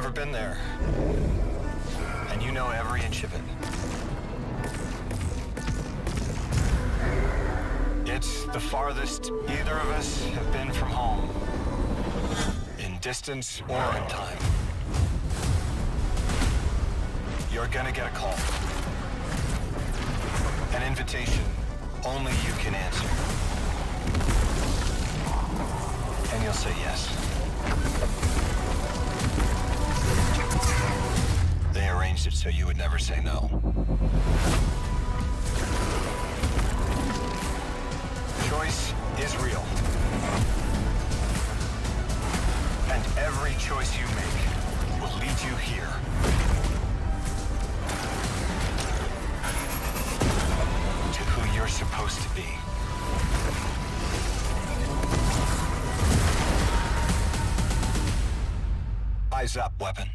never been there. And you know every inch of it. It's the farthest either of us have been from home. In distance or in time. You're gonna get a call. An invitation only you can answer. And you'll say yes. They arranged it so you would never say no. Choice is real. And every choice you make will lead you here. To who you're supposed to be. Eyes up, weapon.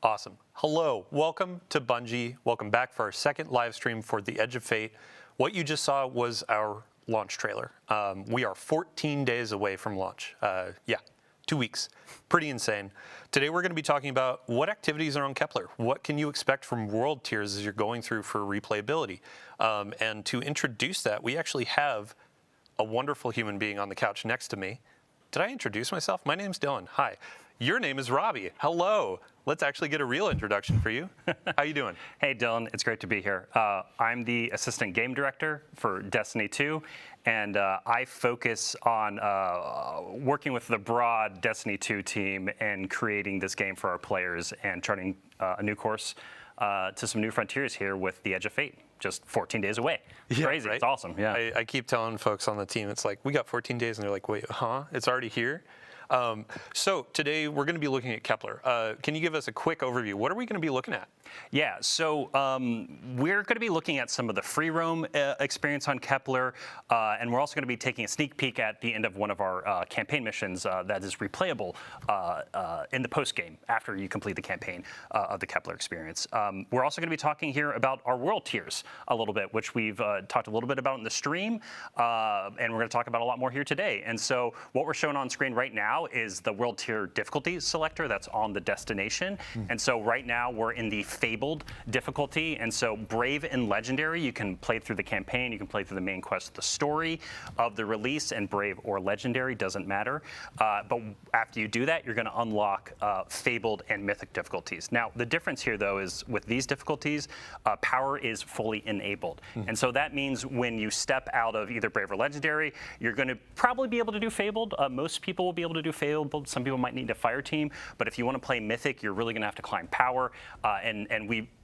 Awesome. Hello, welcome to Bungie. Welcome back for our second live stream for The Edge of Fate. What you just saw was our launch trailer. We are 14 days away from launch. 2 weeks. Pretty insane. Today we're going to be talking about what activities are on Kepler. What can you expect from world tiers as you're going through for replayability? And to introduce that, we actually have a wonderful human being on the couch next to me. Did I introduce myself? My name's Dylan. Hi. Your name is Robbie. Hello. Let's actually get a real introduction for you. How you doing? Hey, Dylan. It's great to be here. I'm the assistant game director for Destiny 2, and I focus on working with the broad Destiny 2 team and creating this game for our players and charting a new course to some new frontiers here with The Edge of Fate. Just 14 days away. It's crazy. Right? It's awesome. Yeah. I keep telling folks on the team, it's like, we got 14 days, and they're like, wait, huh? It's already here? So today we're going to be looking at Kepler. Can you give us a quick overview? What are we going to be looking at? Yeah, so we're going to be looking at some of the free roam experience on Kepler, and we're also going to be taking a sneak peek at the end of one of our campaign missions that is replayable in the post game after you complete the campaign of the Kepler experience. We're also going to be talking here about our world tiers a little bit, which we've talked a little bit about in the stream, and we're going to talk about a lot more here today. And so what we're showing on screen right now is the world tier difficulty selector that's on the destination. And so right now we're in the Fabled difficulty, and so Brave and Legendary, you can play through the campaign, you can play through the main quest, the story of the release, and Brave or Legendary, doesn't matter. But after you do that, you're going to unlock Fabled and Mythic difficulties. Now, the difference here, though, is with these difficulties, power is fully enabled. And so that means when you step out of either Brave or Legendary, you're going to probably be able to do Fabled. Most people will be able to do Fabled. Some people might need a fire team, but if you want to play Mythic, you're really going to have to climb power, and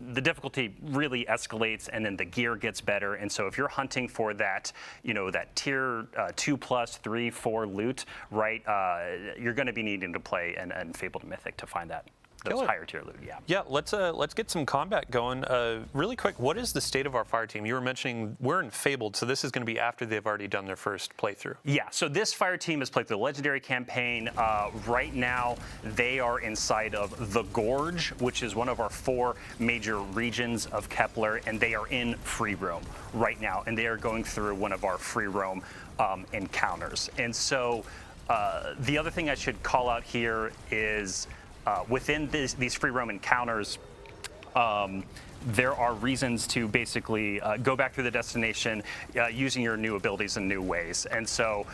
the difficulty really escalates, and then the gear gets better. And so if you're hunting for that, that tier 2+, 3, 4 loot, right, you're going to be needing to play and Fabled Mythic to find those higher tier loot. Yeah, let's get some combat going. Really quick, what is the state of our fire team? You were mentioning we're in Fabled, so this is going to be after they've already done their first playthrough. Yeah, so this fire team has played through the Legendary campaign. Right now, they are inside of the Gorge, which is one of our 4 major regions of Kepler, and they are in free roam right now, and they are going through one of our free roam encounters. And so the other thing I should call out here is within these free roam encounters, there are reasons to basically go back through the destination using your new abilities in new ways. And so,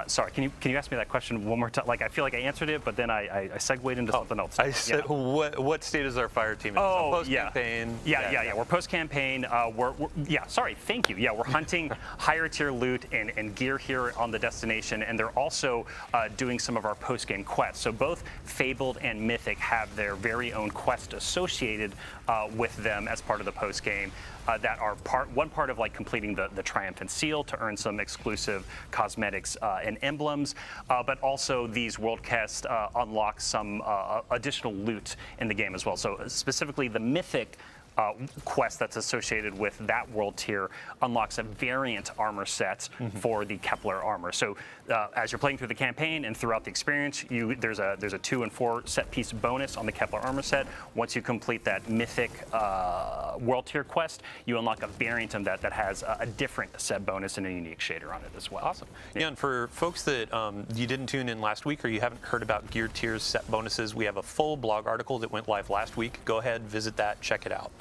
sorry, can you ask me that question one more time? Like, I feel like I answered it, but then I segued into something else. I said, what state is our fire team in? Oh, post-campaign. Yeah. We're post-campaign. Sorry, thank you. Yeah, we're hunting higher tier loot and gear here on the destination, and they're also doing some of our post-game quests. So both Fabled and Mythic have their very own quest associated with them as part of the post-game. That are one part of like completing the Triumphant Seal to earn some exclusive cosmetics and emblems, but also these world quests unlock some additional loot in the game as well. So specifically the Mythic quest that's associated with that world tier unlocks a variant armor set for the Kepler armor. So as you're playing through the campaign and throughout the experience, there's a 2 and 4 set piece bonus on the Kepler armor set. Once you complete that mythic world tier quest, you unlock a variant of that has a different set bonus and a unique shader on it as well. Awesome. Yeah, and for folks that you didn't tune in last week or you haven't heard about gear tiers, set bonuses, we have a full blog article that went live last week. Go ahead, visit that, check it out.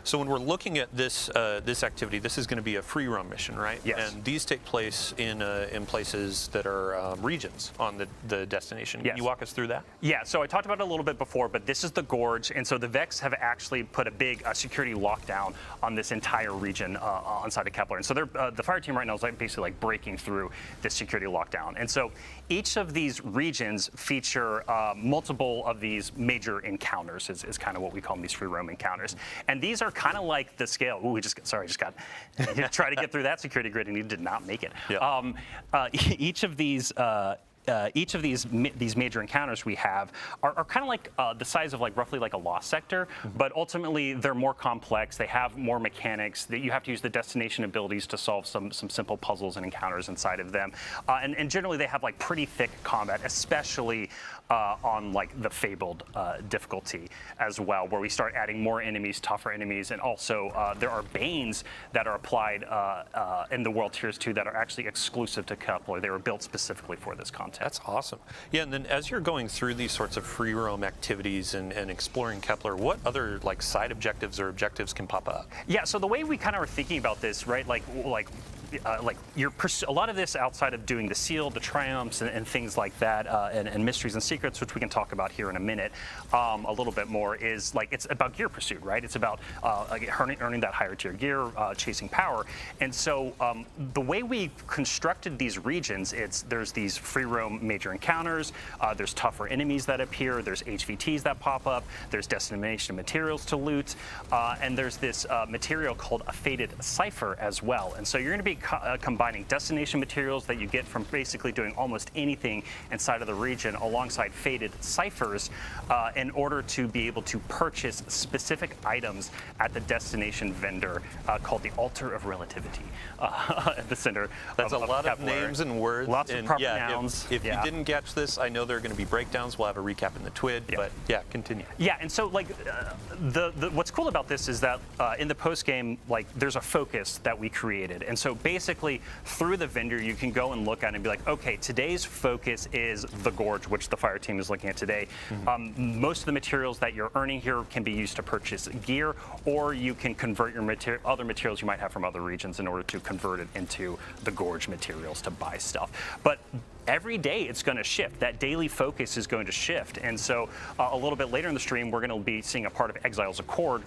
So when we're looking at this this activity, this is going to be a free roam mission, right? Yes. And these take place in places that are regions on the destination. Yes. Can you walk us through that? Yeah, so I talked about it a little bit before, but this is the Gorge, and so the Vex have actually put a big security lockdown on this entire region on side of Kepler. And so they're, the fire team right now is basically like breaking through this security lockdown. And so each of these regions feature multiple of these major encounters, is kind of what we call them, these free roam encounters. And these are kind of like the scale. Ooh, just got try to get through that security grid, and he did not make it. Yeah. Each of these major encounters we have are kind of like the size of like roughly like a lost sector, but ultimately they're more complex. They have more mechanics that you have to use the destination abilities to solve some simple puzzles and encounters inside of them. And generally they have like pretty thick combat, especially on like the Fabled difficulty as well, where we start adding more enemies, tougher enemies, and also there are Banes that are applied in the World Tiers 2 that are actually exclusive to Kepler. They were built specifically for this content. That's awesome. Yeah, and then as you're going through these sorts of free roam activities and exploring Kepler, what other like side objectives or objectives can pop up? Yeah, so the way we kind of are thinking about this, right, like a lot of this outside of doing the seal, the triumphs, and things like that, and mysteries and secrets, which we can talk about here in a minute, a little bit more, is like it's about gear pursuit, right? It's about earning that higher tier gear, chasing power, and so the way we constructed these regions, there's these free roam major encounters, there's tougher enemies that appear, there's HVTs that pop up, there's destination materials to loot, and there's this material called a faded cipher as well, and so you're going to be combining destination materials that you get from basically doing almost anything inside of the region alongside faded ciphers in order to be able to purchase specific items at the destination vendor called the Altar of Relativity at the center. That's a lot of Kepler. names and words. Lots of proper yeah, nouns. If you didn't catch this, I know there are going to be breakdowns. We'll have a recap in the TWID, but yeah, continue. Yeah, and so like what's cool about this is that in the post game, like there's a focus that we created, and so basically through the vendor you can go and look at it and be like, okay, today's focus is the Gorge, which the fire team is looking at today. Most of the materials that you're earning here can be used to purchase gear, or you can convert your other materials you might have from other regions in order to convert it into the Gorge materials to buy stuff. But every day it's going to shift. That daily focus is going to shift. And so a little bit later in the stream, we're going to be seeing a part of Exile's Accord,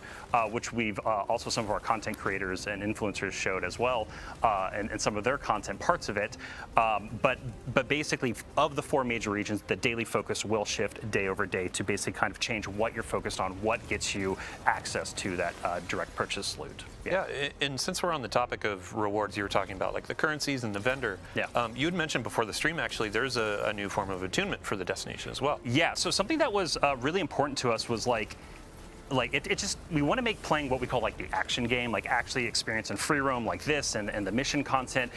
which we've also some of our content creators and influencers showed as well, and some of their content parts of it. But basically, of the 4 major regions, the daily focus will shift day over day to basically kind of change what you're focused on, what gets you access to that direct purchase loot. Yeah, and since we're on the topic of rewards, you were talking about like the currencies and the vendor. Yeah. You had mentioned before the stream, actually, there's a new form of attunement for the destination as well. Yeah, so something that was really important to us was like it just, we want to make playing what we call like the action game, like actually experience in free roam like this and the mission content,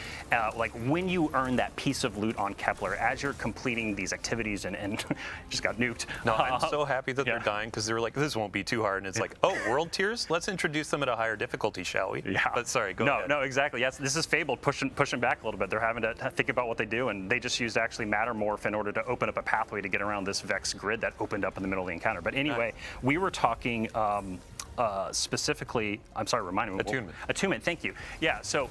like when you earn that piece of loot on Kepler as you're completing these activities and just got nuked. No, I'm so happy that they're dying because they were like, this won't be too hard. And it's like, oh, world tiers? Let's introduce them at a higher difficulty, shall we? Yeah. But sorry, go ahead. No, exactly. Yes, this is Fabled pushing back a little bit. They're having to think about what they do, and they just used actually Mattermorph in order to open up a pathway to get around this Vex grid that opened up in the middle of the encounter. But anyway, we were talking specifically, I'm sorry, remind me. Attunement. Attunement, thank you. Yeah, so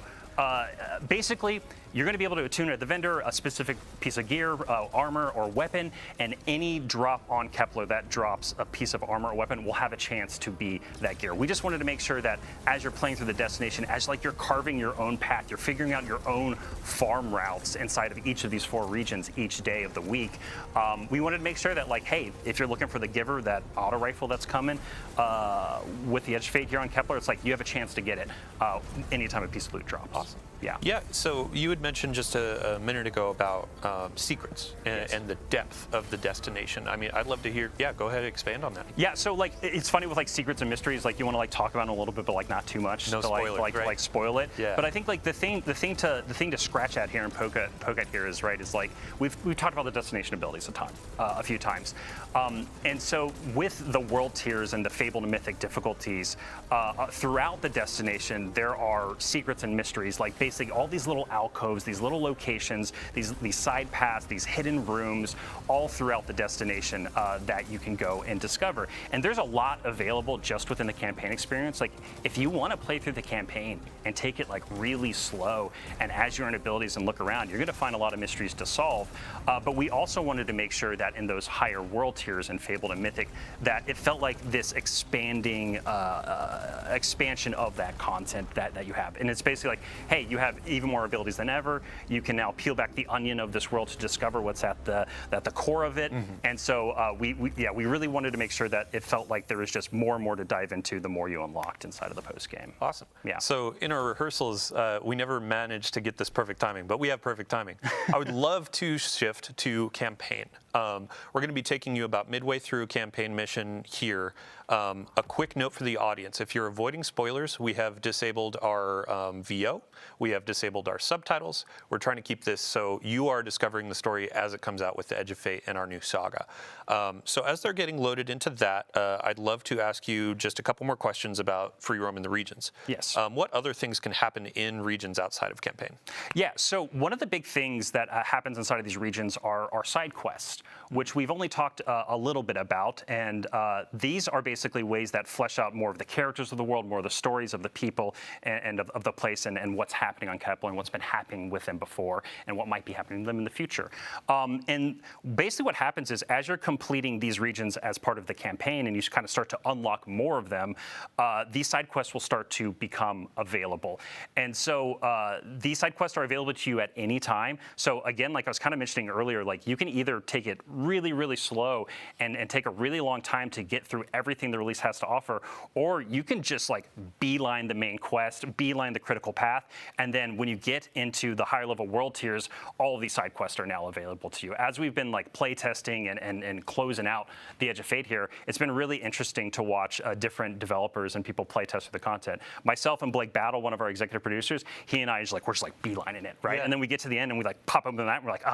basically, you're going to be able to attune at the vendor a specific piece of gear, armor, or weapon, and any drop on Kepler that drops a piece of armor or weapon will have a chance to be that gear. We just wanted to make sure that as you're playing through the destination, as like you're carving your own path, you're figuring out your own farm routes inside of each of these 4 regions each day of the week. We wanted to make sure that, like, hey, if you're looking for the Giver, that auto rifle that's coming with the Edge of Fate here on Kepler, it's like you have a chance to get it anytime a piece of loot drops. Awesome. Yeah. Yeah, so you had mentioned just a minute ago about secrets and the depth of the destination. I mean, I'd love to hear, go ahead and expand on that. Yeah, so like it's funny with like secrets and mysteries, like you want to like talk about it a little bit, but like not too much No to spoilers, like spoil it. Yeah. But I think like the thing to scratch at here and poke at here is is like we've talked about the destination abilities a few times, and so with the world tiers and the fabled and mythic difficulties throughout the destination, there are secrets and mysteries, like basically all these little alcoves, these little locations, these side paths, these hidden rooms, all throughout the destination that you can go and discover. And there's a lot available just within the campaign experience. Like if you want to play through the campaign and take it like really slow, and as you earn abilities and look around, you're going to find a lot of mysteries to solve. But we also wanted to make sure that in those higher world tiers in Fabled and Mythic, that it felt like this expanding expansion of that content that you have. And it's basically like, hey, you have even more abilities than ever. You can now peel back the onion of this world to discover what's at the core of it. And so we really wanted to make sure that it felt like there was just more and more to dive into the more you unlocked inside of the post game. Awesome. Yeah. So in our rehearsals, we never managed to get this perfect timing, but we have perfect timing. I would love to shift to campaign. We're going to be taking you about midway through campaign mission here. A quick note for the audience: if you're avoiding spoilers, we have disabled our VO. We have disabled our subtitles. We're trying to keep this so you are discovering the story as it comes out with the Edge of Fate and our new saga. So as they're getting loaded into that, I'd love to ask you just a couple more questions about free roam in the regions. Yes. What other things can happen in regions outside of campaign? Yeah, so one of the big things that happens inside of these regions are side quests, which we've only talked a little bit about, and these are basically ways that flesh out more of the characters of the world, more of the stories of the people and of the place, and what's happening on Kepler and what's been happening with them before and what might be happening to them in the future. And basically what happens is as you're completing these regions as part of the campaign and you kind of start to unlock more of them, these side quests will start to become available. And so these side quests are available to you at any time. So again, like I was kind of mentioning earlier, like you can either take it really, really slow and take a really long time to get through everything the release has to offer, or you can just like beeline the main quest, beeline the critical path, and then when you get into the higher level world tiers, all of these side quests are now available to you. As we've been like play testing and closing out the Edge of Fate here, it's been really interesting to watch different developers and people play test for the content. Myself and Blake Battle, one of our executive producers, he and I we're just like beelining it, right? Yeah. And then we get to the end and we like pop up in that and we're like,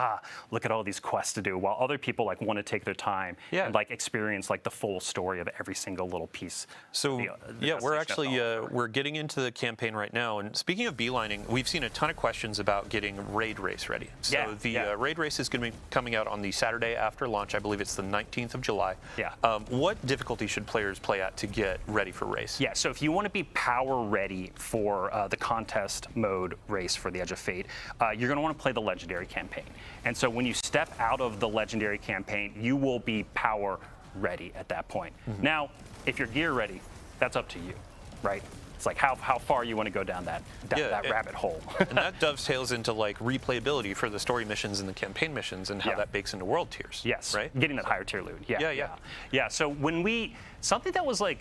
look at all these quests to do, while other people like want to take their time and like experience like the full story of every single little piece. So we're actually we're getting into the campaign right now. And speaking of beelining, we've seen a ton of questions about getting raid race ready. So the raid race is going to be coming out on the Saturday after launch. I believe it's the 19th of July. Yeah. What difficulty should players play at to get ready for race? Yeah. So if you want to be power ready for the contest mode race for the Edge of Fate, you're going to want to play the legendary campaign. And so when you step out of the legendary campaign, you will be power ready at that point. Now, if you're gear ready, that's up to you, right? It's like how far you want to go down that rabbit hole. And that dovetails into like replayability for the story missions and the campaign missions and how that bakes into world tiers. Yes, right? Getting that higher tier loot. Yeah. So when something that was like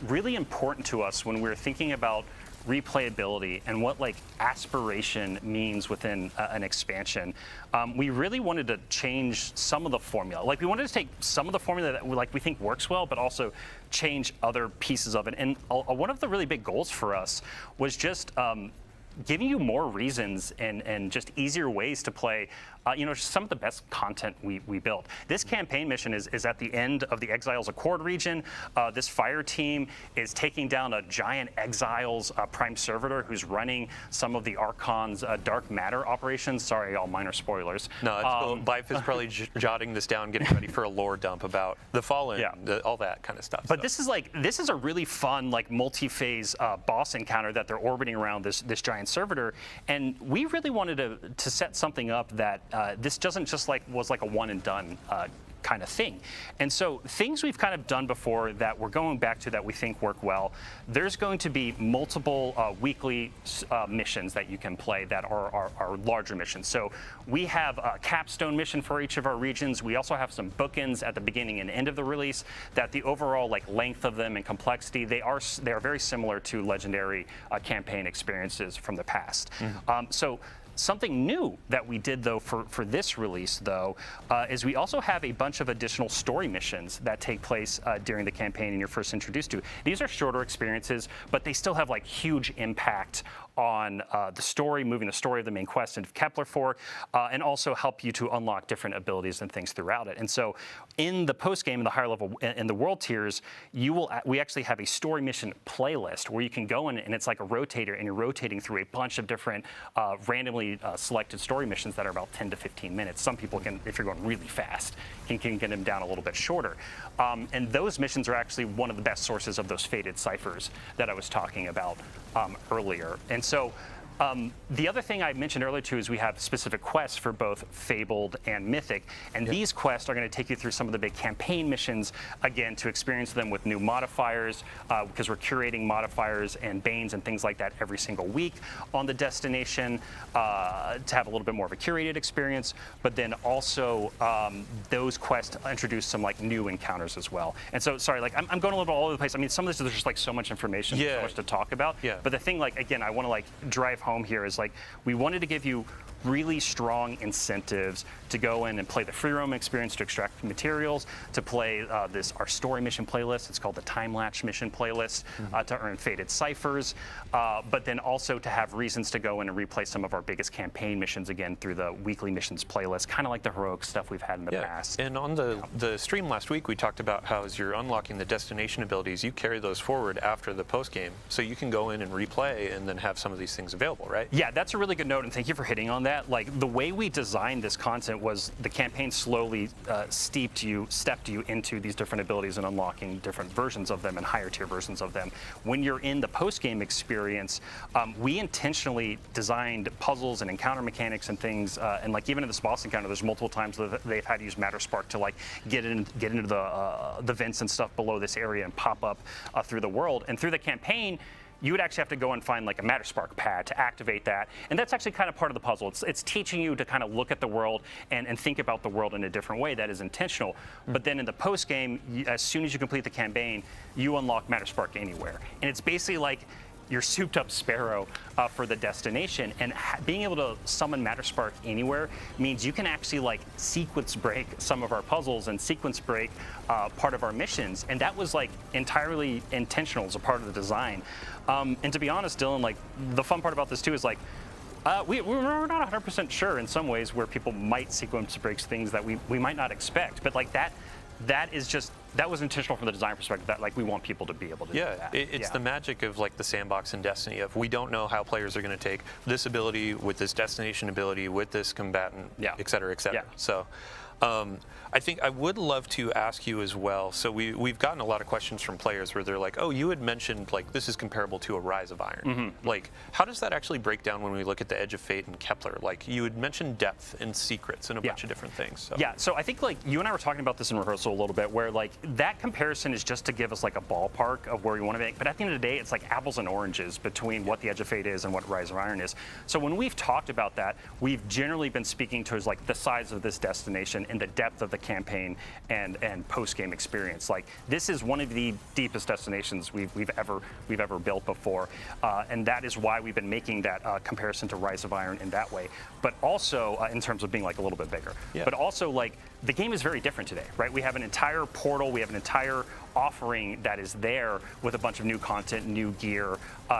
really important to us when we were thinking about replayability and what like aspiration means within an expansion, we really wanted to change some of the formula. Like we wanted to take some of the formula that we think works well, but also change other pieces of it. And one of the really big goals for us was just giving you more reasons and just easier ways to play some of the best content we built. This campaign mission is at the end of the Exiles Accord region. This fire team is taking down a giant Exiles prime servitor who's running some of the Archon's dark matter operations. Sorry, all minor spoilers. No, it's cool. Bife is probably jotting this down, getting ready for a lore dump about the Fallen, all that kind of stuff. But this is a really fun like multi-phase boss encounter that they're orbiting around this giant servitor, and we really wanted to set something up that this doesn't just was like a one and done kind of thing. And so things we've kind of done before that we're going back to that we think work well, there's going to be multiple weekly missions that you can play that are larger missions. So we have a capstone mission for each of our regions. We also have some bookends at the beginning and end of the release that the overall length of them and complexity, they are very similar to legendary campaign experiences from the past. So something new that we did, though, for this release, though, is we also have a bunch of additional story missions that take place during the campaign and you're first introduced to. These are shorter experiences, but they still have huge impact on the story, moving the story of the main quest into Kepler 4, and also help you to unlock different abilities and things throughout it. And so in the post-game, in the higher level, in the world tiers, we actually have a story mission playlist where you can go in and it's like a rotator and you're rotating through a bunch of different randomly selected story missions that are about 10 to 15 minutes. Some people can, if you're going really fast, can get them down a little bit shorter. And those missions are actually one of the best sources of those faded ciphers that I was talking about earlier. And so the other thing I mentioned earlier too is we have specific quests for both Fabled and Mythic, and these quests are going to take you through some of the big campaign missions, again, to experience them with new modifiers, because we're curating modifiers and banes and things like that every single week on the destination to have a little bit more of a curated experience, but then also those quests introduce some new encounters as well. And so, sorry, I'm going a little all over the place. I mean, some of this, there's just so much information, so much to talk about. But the thing, again, I want to drive home here is we wanted to give you really strong incentives to go in and play the free roam experience, to extract materials, to play our story mission playlist. It's called the Time Latch mission playlist, to earn faded ciphers, but then also to have reasons to go in and replay some of our biggest campaign missions again through the weekly missions playlist, kind of like the heroic stuff we've had in the past. And on the stream last week, we talked about how as you're unlocking the destination abilities, you carry those forward after the post game, so you can go in and replay and then have some of these things available, right? Yeah, that's a really good note, and thank you for hitting on that. The way we designed this content was the campaign slowly stepped you into these different abilities and unlocking different versions of them and higher tier versions of them. When you're in the post-game experience, we intentionally designed puzzles and encounter mechanics and things, and even in this boss encounter, there's multiple times that they've had to use Matter Spark to get into the vents and stuff below this area and pop up through the world. And through the campaign, you would actually have to go and find a Matter Spark pad to activate that. And that's actually kind of part of the puzzle. It's teaching you to kind of look at the world and think about the world in a different way that is intentional. But then in the post game, as soon as you complete the campaign, you unlock Matter Spark anywhere. And it's basically your souped up sparrow for the destination, and being able to summon Matter Spark anywhere means you can actually sequence break some of our puzzles and sequence break part of our missions, and that was entirely intentional as a part of the design. And to be honest, Dylan, the fun part about this too is we're not 100% sure in some ways where people might sequence break things that we might not expect, but that was intentional from the design perspective, that we want people to be able to do that. It's the magic of the sandbox and Destiny of we don't know how players are going to take this ability with this destination ability with this combatant, et cetera, et cetera. So I think I would love to ask you as well. So we've gotten a lot of questions from players where they're oh, you had mentioned this is comparable to a Rise of Iron. How does that actually break down when we look at the Edge of Fate and Kepler? You had mentioned depth and secrets and a bunch of different things. So. Yeah, so I think you and I were talking about this in rehearsal a little bit, where that comparison is just to give us a ballpark of where we want to make. But at the end of the day, it's apples and oranges between what the Edge of Fate is and what Rise of Iron is. So when we've talked about that, we've generally been speaking towards the size of this destination and the depth of the campaign and post-game experience. This is one of the deepest destinations we've ever built before, and that is why we've been making that comparison to Rise of Iron in that way. But also in terms of being a little bit bigger. But also the game is very different today, right? We have an entire portal, we have an entire offering that is there with a bunch of new content, new gear,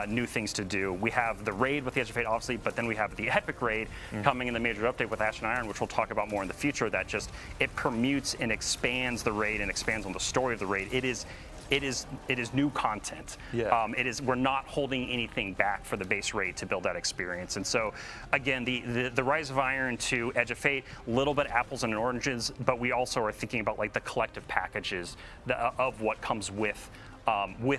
new things to do. We have the raid with the Edge of Fate, obviously, but then we have the epic raid coming in the major update with Ash and Iron, which we'll talk about more in the future. That it permutes and expands the raid and expands on the story of the raid. It is new content. We're not holding anything back for the base raid to build that experience. And so, again, the Rise of Iron to Edge of Fate, a little bit apples and oranges, but we also are thinking about the collective packages of what comes with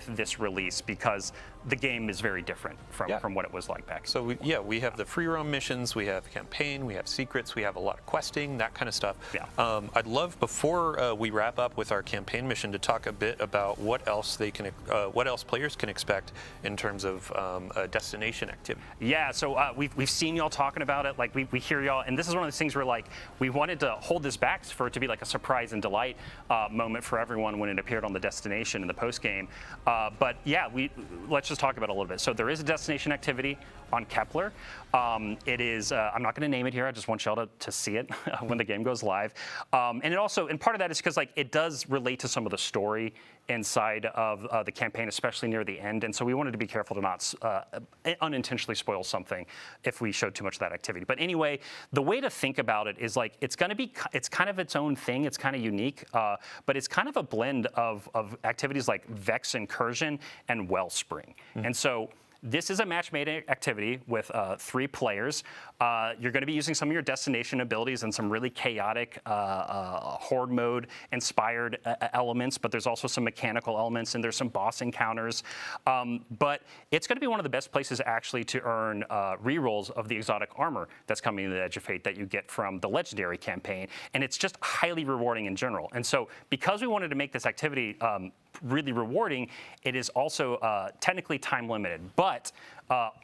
this release, because the game is very different from what it was like back. So we have the free roam missions, we have campaign, we have secrets, we have a lot of questing, that kind of stuff. Yeah. I'd love, before we wrap up with our campaign mission, to talk a bit about what else players can expect in terms of a destination activity. Yeah, so we've seen y'all talking about it. Like we hear y'all, and this is one of those things where like we wanted to hold this back for it to be like a surprise and delight moment for everyone when it appeared on the destination in the post game. But yeah, let's just talk about it a little bit. So there is a destination activity on Kepler. It is, I'm not going to name it here. I just want y'all to see it when the game goes live. And part of that is because like it does relate to some of the story inside of the campaign, especially near the end. And so we wanted to be careful to not unintentionally spoil something if we showed too much of that activity. But anyway, the way to think about it is like it's kind of its own thing. It's kind of unique, but it's kind of a blend of activities like Vex Incursion and Wellspring. And so this is a match-made activity with 3 players. You're going to be using some of your destination abilities and some really chaotic horde mode inspired elements, but there's also some mechanical elements and there's some boss encounters. But it's going to be one of the best places actually to earn rerolls of the exotic armor that's coming to the Edge of Fate that you get from the Legendary campaign. And it's just highly rewarding in general. And so because we wanted to make this activity really rewarding, it is also technically time limited. But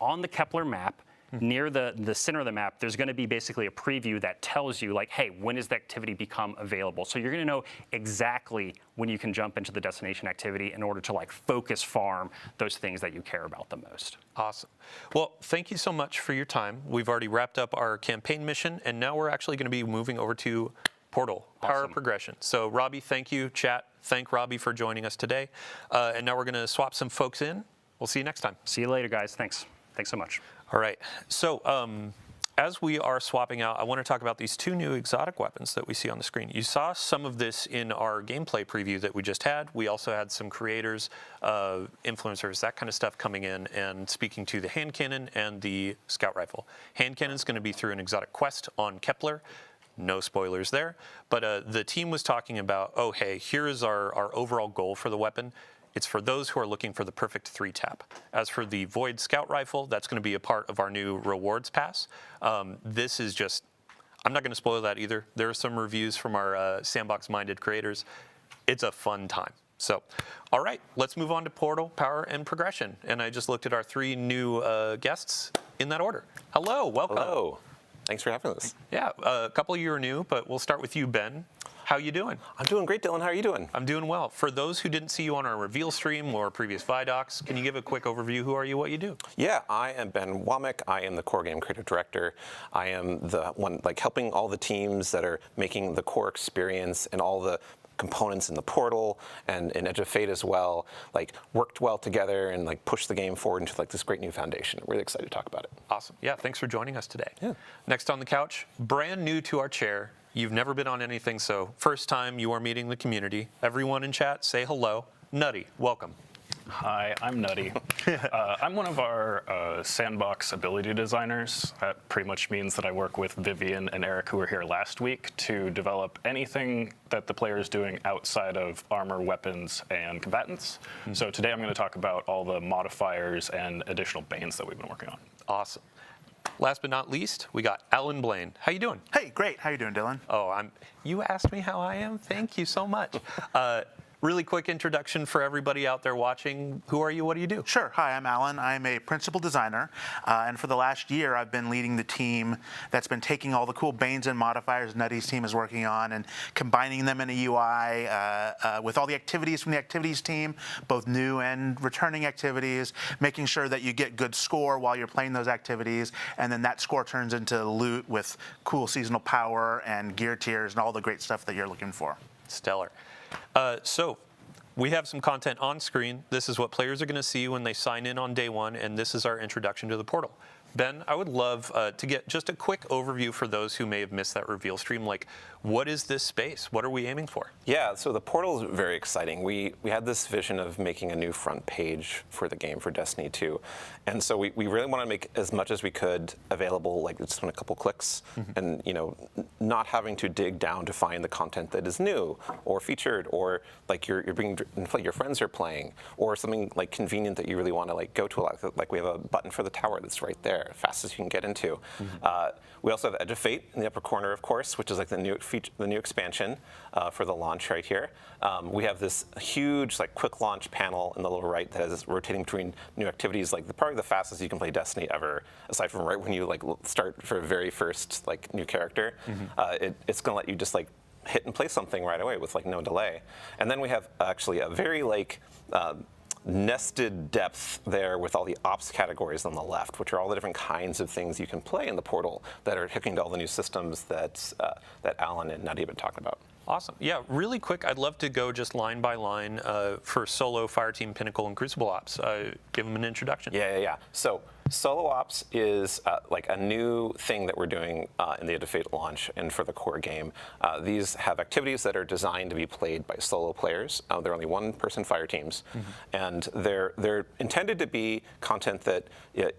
on the Kepler map, near the center of the map, there's going to be basically a preview that tells you like, hey, when does the activity become available? So you're going to know exactly when you can jump into the destination activity in order to like focus farm those things that you care about the most. Awesome. Well, thank you so much for your time. We've already wrapped up our campaign mission, and now we're actually going to be moving over to Portal, Power Progression. So Robbie, thank you. Chat, thank Robbie for joining us today. And now we're going to swap some folks in. We'll see you next time. See you later, guys. Thanks so much. All right. So as we are swapping out, I want to talk about these 2 new exotic weapons that we see on the screen. You saw some of this in our gameplay preview that we just had. We also had some creators, influencers, that kind of stuff coming in and speaking to the hand cannon and the scout rifle. Hand cannon is going to be through an exotic quest on Kepler. No spoilers there. But the team was talking about, oh, hey, here is our overall goal for the weapon. It's for those who are looking for the perfect 3-tap. As for the Void Scout Rifle, that's going to be a part of our new rewards pass. This is just, I'm not going to spoil that either. There are some reviews from our sandbox-minded creators. It's a fun time. So, all right, let's move on to Portal, Power, and Progression. And I just looked at our 3 new guests in that order. Hello, welcome. Hello. Thanks for having us. Yeah, a couple of you are new, but we'll start with you, Ben. How you doing? I'm doing great, Dylan. How are you doing? I'm doing well. For those who didn't see you on our reveal stream or previous Vidocs, can you give a quick overview? Who are you, what you do? Yeah, I am Ben Womack. I am the core game creative director. I am the one like helping all the teams that are making the core experience and all the components in the portal and in Edge of Fate as well, like worked well together and like pushed the game forward into like this great new foundation. I'm really excited to talk about it. Awesome. Yeah, thanks for joining us today. Yeah. Next on the couch, brand new to our chair. You've never been on anything, so first time you are meeting the community. Everyone in chat, say hello. Nutty, welcome. Hi, I'm Nutty. I'm one of our sandbox ability designers. That pretty much means that I work with Vivian and Eric, who were here last week, to develop anything that the player is doing outside of armor, weapons, and combatants. So today I'm going to talk about all the modifiers and additional banes that we've been working on. Awesome. Last but not least, we got Alan Blaine. How you doing? Hey, great. How you doing, Dylan? Oh, you asked me how I am? Thank you so much. Really quick introduction for everybody out there watching. Who are you? What do you do? Sure. Hi, I'm Alan. I'm a principal designer, and for the last year, I've been leading the team that's been taking all the cool banes and modifiers Nutty's team is working on and combining them in a UI with all the activities from the activities team, both new and returning activities, making sure that you get good score while you're playing those activities, and then that score turns into loot with cool seasonal power and gear tiers and all the great stuff that you're looking for. Stellar. So we have some content on screen. This is what players are going to see when they sign in on day 1, and this is our introduction to the portal. Ben, I would love to get just a quick overview for those who may have missed that reveal stream. Like, what is this space? What are we aiming for? Yeah, so the portal is very exciting. We had this vision of making a new front page for the game, for Destiny 2. And so we really want to make as much as we could available, like just in a couple clicks, and not having to dig down to find the content that is new or featured, or like you're being like your friends are playing, or something like convenient that you really want to like go to a lot. Like we have a button for the tower that's right there, fastest you can get into. We also have Edge of Fate in the upper corner, of course, which is like the new expansion for the launch right here. We have this huge like quick launch panel in the lower right that is rotating between new activities, like probably the fastest you can play Destiny ever, aside from right when you like start for the very first like new character. It's going to let you just like hit and play something right away with like no delay. And then we have actually a very like nested depth there with all the ops categories on the left, which are all the different kinds of things you can play in the portal that are hooking to all the new systems that Alan and Nutty have been talking about. Awesome. Yeah, really quick, I'd love to go just line by line for Solo, Fireteam, Pinnacle, and Crucible Ops. Give them an introduction. Yeah. So Solo Ops is like a new thing that we're doing in the Edge of Fate launch and for the core game. These have activities that are designed to be played by solo players. They're only one-person fire teams, and they're intended to be content that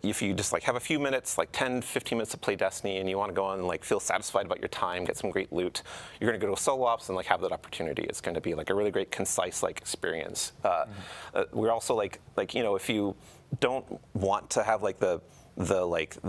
if you just like have a few minutes, like 10, 15 minutes to play Destiny, and you want to go on and like feel satisfied about your time, get some great loot, you're going to go to Solo Ops and like have that opportunity. It's going to be like a really great, concise like experience. We're also like if you don't want to have like the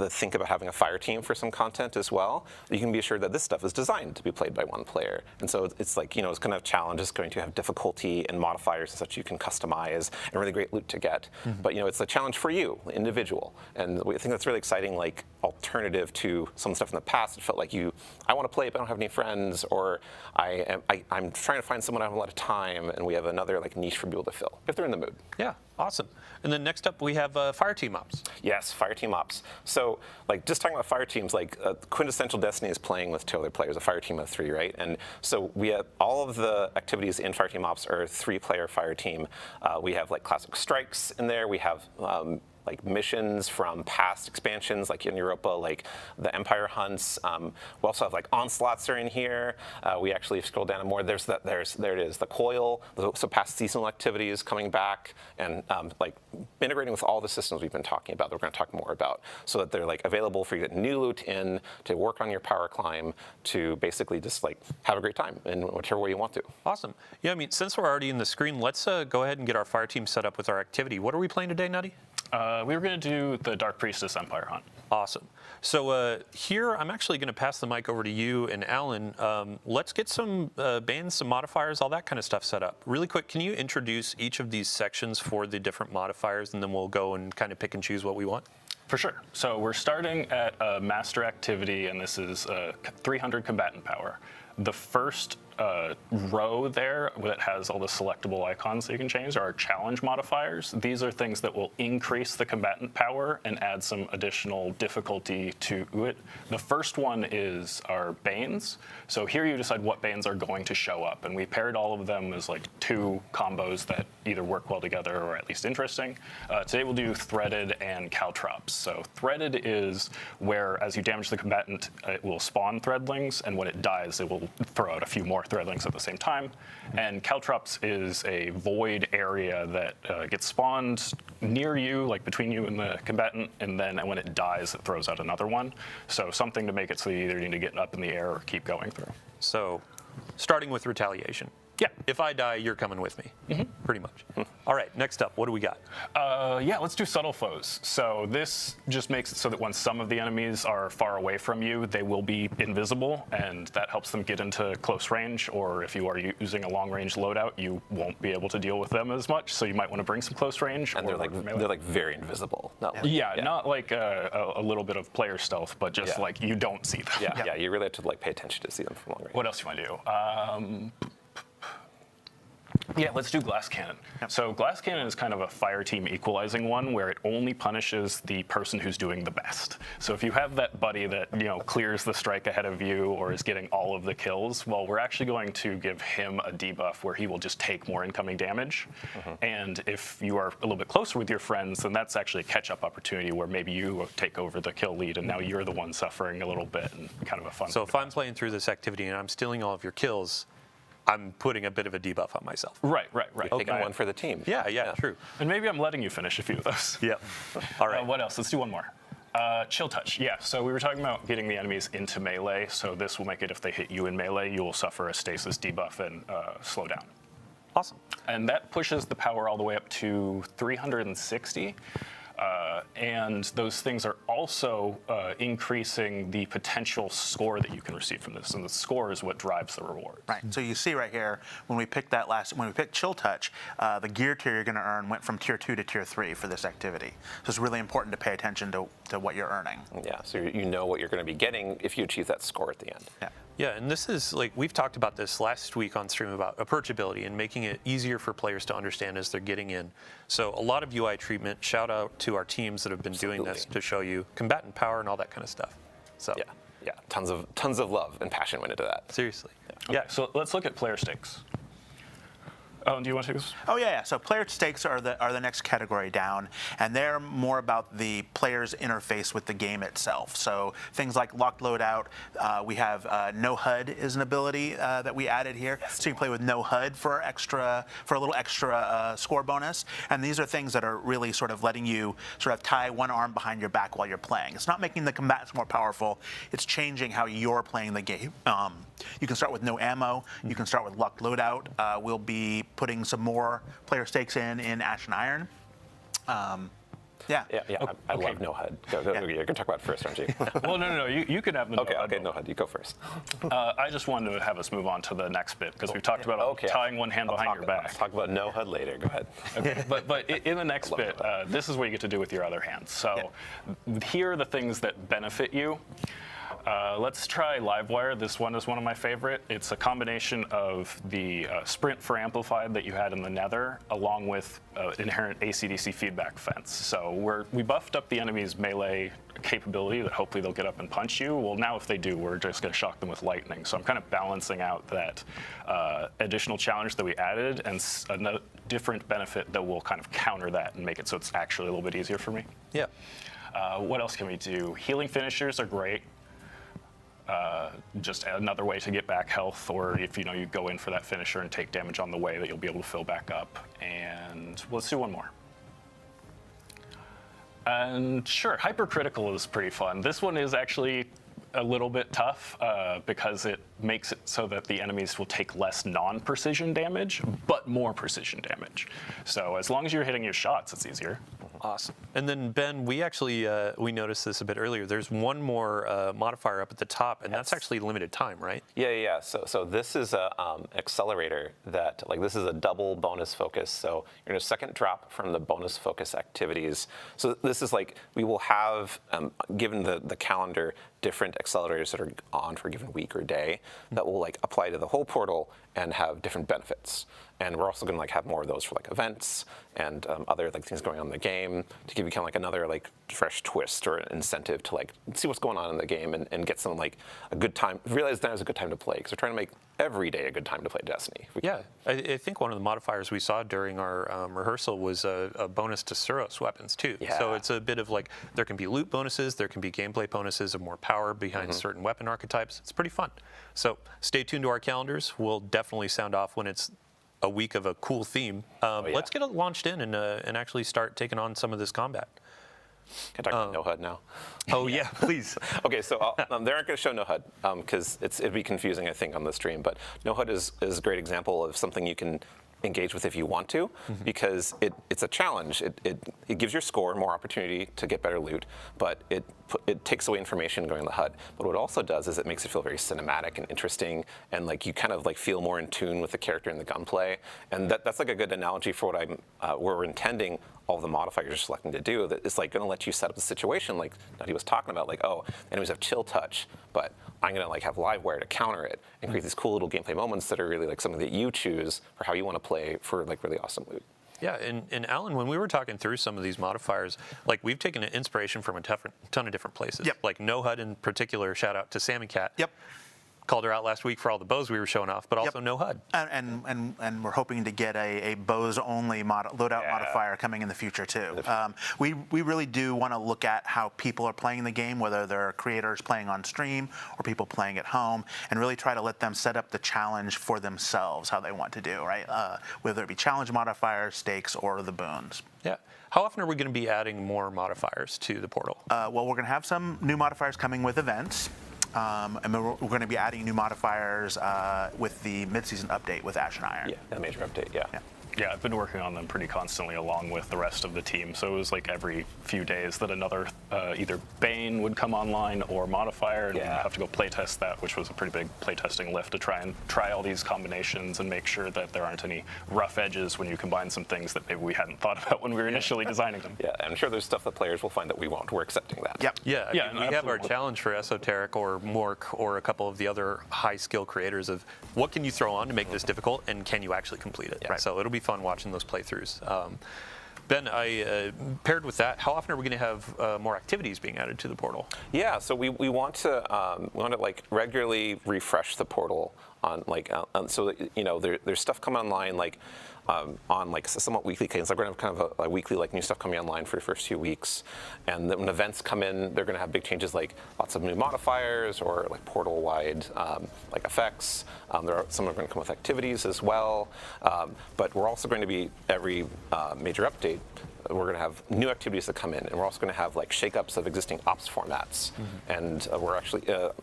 think about having a fire team for some content as well, you can be assured that this stuff is designed to be played by one player. And so it's like, it's going to have challenges, going to have difficulty and modifiers and such you can customize and really great loot to get. But it's a challenge for you, individual. And I think that's really exciting, like alternative to some stuff in the past. It felt like I want to play, but I don't have any friends, or I'm trying to find someone I have a lot of time, and we have another like niche for people to fill if they're in the mood. Yeah, awesome. And then next up we have Fireteam Ops. Yes, Fireteam Ops. So, like, just talking about fire teams, like, quintessential Destiny is playing with 2 other players, a fire team of 3, right? And so we have all of the activities in Fireteam Ops are a 3-player fire team. We have, like, classic strikes in there. We have like missions from past expansions, like in Europa, like the Empire hunts. We also have like onslaughts are in here. We actually scroll down and more. There it is, the coil. So past seasonal activities coming back and like integrating with all the systems we've been talking about that we're going to talk more about, so that they're like available for you to get new loot in, to work on your power climb, to basically just like have a great time in whichever way you want to. Awesome. Yeah, I mean, since we're already in the screen, let's go ahead and get our fire team set up with our activity. What are we playing today, Nutty? We were going to do the Dark Priestess Empire hunt. Awesome. So here, I'm actually going to pass the mic over to you and Alan. Let's get some bans, some modifiers, all that kind of stuff set up. Really quick, can you introduce each of these sections for the different modifiers, and then we'll go and kind of pick and choose what we want? For sure. So we're starting at a master activity, and this is 300 combatant power. The first row there that has all the selectable icons that you can change are challenge modifiers. These are things that will increase the combatant power and add some additional difficulty to it. The first one is our Banes. So here you decide what Banes are going to show up, and we paired all of them as like 2 combos that either work well together or at least interesting. Today we'll do Threaded and Caltrops. So Threaded is where as you damage the combatant, it will spawn threadlings, and when it dies, it will throw out a few more threadlings at the same time. And Caltrops is a void area that gets spawned near you, like between you and the combatant, and then when it dies, it throws out another one. So something to make it so you either need to get up in the air or keep going through. So starting with retaliation. Yeah. If I die, you're coming with me, pretty much. All right, next up, what do we got? Yeah, let's do subtle foes. So this just makes it so that when some of the enemies are far away from you, they will be invisible, and that helps them get into close range, or if you are using a long-range loadout, you won't be able to deal with them as much, so you might want to bring some close range. And they're like very invisible. Not like, not like a little bit of player stealth, but just like you don't see them. Yeah, you really have to like pay attention to see them from long range. What else do you want to do? Yeah, let's do glass cannon. So glass cannon is kind of a fire team equalizing one where it only punishes the person who's doing the best. So if you have that buddy that clears the strike ahead of you or is getting all of the kills, well, we're actually going to give him a debuff where he will just take more incoming damage. And if you are a little bit closer with your friends, then that's actually a catch-up opportunity where maybe you take over the kill lead and now you're the one suffering a little bit and kind of a fun. So if I'm playing through this activity and I'm stealing all of your kills, I'm putting a bit of a debuff on myself. Right. Taking one for the team. Yeah, true. And maybe I'm letting you finish a few of those. Yep. All right. What else? Let's do one more. Chill touch. Yeah, so we were talking about getting the enemies into melee. So this will make it if they hit you in melee, you will suffer a stasis debuff and slow down. Awesome. And that pushes the power all the way up to 360. And those things are also increasing the potential score that you can receive from this, and the score is what drives the reward. Right. So you see right here when we picked Chill Touch, the gear tier you're going to earn went from tier 2 to tier 3 for this activity. So it's really important to pay attention to what you're earning. Yeah. So you know what you're going to be getting if you achieve that score at the end. Yeah. Yeah, and this is we've talked about this last week on stream about approachability and making it easier for players to understand as they're getting in. So a lot of UI treatment. Shout out to our teams that have been doing this to show you combatant power and all that kind of stuff. So yeah, tons of love and passion went into that. Seriously. Yeah. So let's look at player stakes. Oh, do you want to take this? Oh yeah. So player stakes are the next category down, and they're more about the player's interface with the game itself. So things like locked loadout. We have no HUD is an ability that we added here, so you can play with no HUD for a little extra score bonus. And these are things that are really sort of letting you sort of tie one arm behind your back while you're playing. It's not making the combatants more powerful. It's changing how you're playing the game. You can start with no ammo. You can start with locked loadout. We'll be putting some more player stakes in Ash and Iron. Yeah. I love no HUD. You're going to talk about it first, aren't you? Well, no. You can have the Okay, no HUD. no HUD. You go first. I just wanted to have us move on to the next bit because we've talked about tying one hand behind your back. Let's talk about no HUD later. Go ahead. Okay. But in the next bit, this is what you get to do with your other hand. So here are the things that benefit you. Let's try Livewire. This one is one of my favorite. It's a combination of the sprint for amplified that you had in the Nether, along with inherent AC/DC feedback fence. So we buffed up the enemy's melee capability that hopefully they'll get up and punch you. Well, now if they do, we're just going to shock them with lightning. So I'm kind of balancing out that additional challenge that we added and a different benefit that will kind of counter that and make it so it's actually a little bit easier for me. Yeah. What else can we do? Healing finishers are great. Just another way to get back health, or if you go in for that finisher and take damage on the way, that you'll be able to fill back up. And let's do one more. And sure, hypercritical is pretty fun. This one is actually a little bit tough because it makes it so that the enemies will take less non-precision damage, but more precision damage. So as long as you're hitting your shots, it's easier. Awesome. And then Ben, we actually we noticed this a bit earlier. There's one more modifier up at the top, and that's actually limited time, right? Yeah. So this is a accelerator that this is a double bonus focus. So you're going to second drop from the bonus focus activities. So this is we will have given the calendar different accelerators that are on for a given week or day that will apply to the whole portal and have different benefits. And we're also going to have more of those for events and other things going on in the game to give you kind of another fresh twist or incentive to see what's going on in the game and get some a good time. Realize that is a good time to play because we're trying to make every day a good time to play Destiny. Yeah, I think one of the modifiers we saw during our rehearsal was a bonus to Suros weapons too. Yeah. So it's a bit of there can be loot bonuses, there can be gameplay bonuses of more power behind certain weapon archetypes. It's pretty fun. So stay tuned to our calendars. We'll definitely sound off when it's a week of a cool theme. Let's get it launched in and actually start taking on some of this combat. Can I talk about no HUD now? Oh yeah, please. Okay, so they aren't going to show no HUD because it'd be confusing, I think, on the stream. But no HUD is a great example of something you can engage with if you want to, because it's a challenge. It gives your score more opportunity to get better loot, but it takes away information going on the HUD. But what it also does is it makes it feel very cinematic and interesting, and you kind of feel more in tune with the character and the gunplay. And that's a good analogy for what we're intending all the modifiers you're selecting to do, that it's like going to let you set up the situation like Nutty was talking about, like, oh, enemies have chill touch, but I'm going to like have live wire to counter it and create these cool little gameplay moments that are really like something that you choose for how you want to play for like really awesome loot. Yeah, and Alan, when we were talking through some of these modifiers, like we've taken an inspiration from a ton of different places. Yep. Like No HUD in particular, shout out to Salmon Cat. Yep. Called her out last week for all the bows we were showing off, but also No HUD. And we're hoping to get a bows only loadout modifier coming in the future too. We really do want to look at how people are playing the game, whether they're creators playing on stream or people playing at home, and really try to let them set up the challenge for themselves, how they want to do, right? Whether it be challenge modifiers, stakes, or the boons. Yeah. How often are we going to be adding more modifiers to the portal? Well, we're going to have some new modifiers coming with events. And we're going to be adding new modifiers with the mid-season update with Ash and Iron. Yeah, a major update, yeah. Yeah, I've been working on them pretty constantly along with the rest of the team. So it was like every few days that another either Bane would come online or modifier, and we'd have to go playtest that, which was a pretty big playtesting lift to try all these combinations and make sure that there aren't any rough edges when you combine some things that maybe we hadn't thought about when we were initially designing them. Yeah, I'm sure there's stuff that players will find that we won't. We're accepting that. Yep. Yeah, I mean, we have our absolutely. challenge for Esoteric or Mork or a couple of the other high-skill creators of what can you throw on to make this difficult, and can you actually complete it? Right. So it'll be fun watching those playthroughs. Ben, paired with that, how often are we going to have more activities being added to the portal? Yeah, so we want to like regularly refresh the portal on like so that, you know, there's stuff coming online like on like somewhat weekly cadence. Like we're gonna have kind of a weekly like new stuff coming online for the first few weeks, and then when events come in, they're gonna have big changes like lots of new modifiers or like portal-wide like effects. Some are going to come with activities as well, but we're also going to be every major update. We're going to have new activities that come in, and we're also going to have like shakeups of existing ops formats. And we're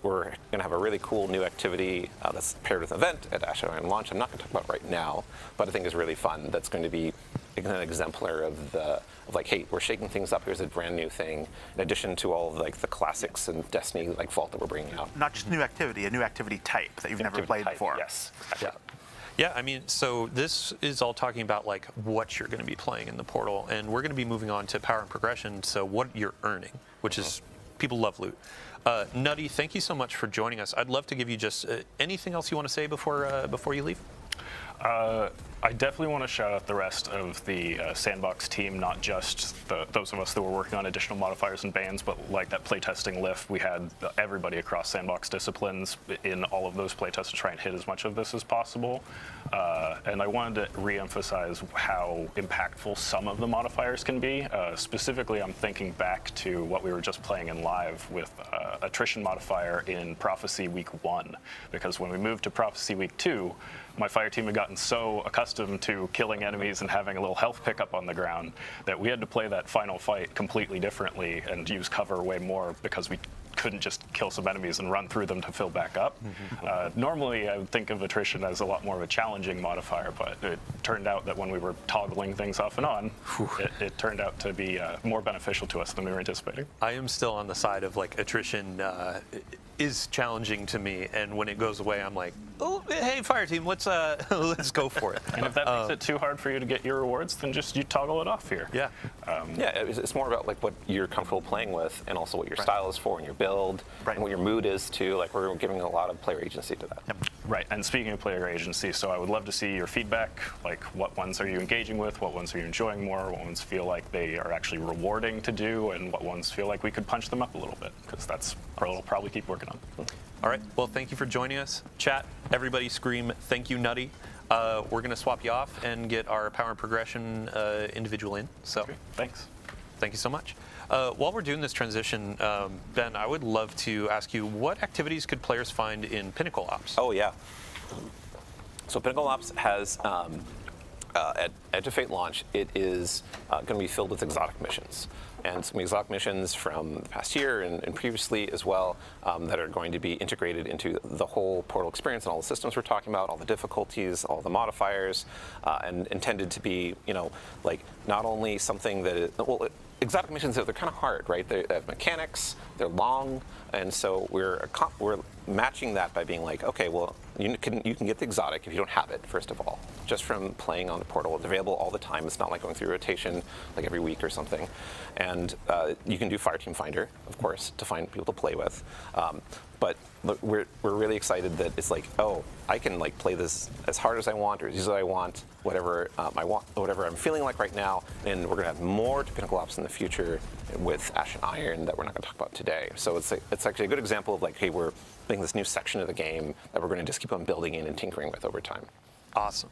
going to have a really cool new activity that's paired with an event at Ash and Iron launch. I'm not going to talk about right now, but I think is really fun. That's going to be an exemplar of like, hey, we're shaking things up. Here's a brand new thing, in addition to all of like the classics and Destiny like Vault that we're bringing out. Not just new activity, a new activity type that you've never played before. Yes. Yeah. Yeah, I mean, so this is all talking about like what you're going to be playing in the portal, and we're going to be moving on to power and progression. So what you're earning, which is people love loot. Nutty, thank you so much for joining us. I'd love to give you just anything else you want to say before you leave. I definitely want to shout out the rest of the Sandbox team, not just those of us that were working on additional modifiers and bans, but like that playtesting lift. We had everybody across Sandbox disciplines in all of those playtests to try and hit as much of this as possible. And I wanted to re-emphasize how impactful some of the modifiers can be. Specifically, I'm thinking back to what we were just playing in live with attrition modifier in Prophecy Week 1, because when we moved to Prophecy Week 2, my fire team had gotten so accustomed to killing enemies and having a little health pickup on the ground that we had to play that final fight completely differently and use cover way more because we couldn't just kill some enemies and run through them to fill back up. Normally, I would think of attrition as a lot more of a challenging modifier, but it turned out that when we were toggling things off and on, it turned out to be more beneficial to us than we were anticipating. I am still on the side of like attrition is challenging to me, and when it goes away, I'm like, oh, hey, fire team, let's go for it. And if that makes it too hard for you to get your rewards, then just you toggle it off here. Yeah. Yeah, it's more about like what you're comfortable playing with, and also what your style is for, and your build, and what your mood is too. Like we're giving a lot of player agency to that. Right, and speaking of player agency, so I would love to see your feedback, like what ones are you engaging with, what ones are you enjoying more, what ones feel like they are actually rewarding to do, and what ones feel like we could punch them up a little bit, because that's what we'll probably keep working on. All right, well, thank you for joining us. Chat, everybody scream, thank you, Nutty. We're going to swap you off and get our power and progression individual in. So, Okay, thanks. Thank you so much. While we're doing this transition, Ben, I would love to ask you, what activities could players find in Pinnacle Ops? Oh yeah. So Pinnacle Ops has at Edge of Fate launch, it is going to be filled with exotic missions. And some exotic missions from the past year and previously as well that are going to be integrated into the whole Portal experience and all the systems we're talking about, all the difficulties, all the modifiers, and intended to be, you know, like not only something that is, well, exotic missions, they're kind of hard, right? They have mechanics, they're long, and so we're matching that by being like, okay, well, you can get the exotic if you don't have it, first of all, just from playing on the portal. It's available all the time. It's not like going through rotation like every week or something. And you can do Fireteam Finder, of course, to find people to play with. But look, we're really excited that it's like, oh, I can like play this as hard as I want or as easy as I want, whatever I want, whatever I'm feeling like right now. And we're gonna have more to Pinnacle Ops in the future with Ash and Iron that we're not gonna talk about today. So it's actually a good example of like, hey, we're making this new section of the game that we're gonna just keep on building in and tinkering with over time. Awesome.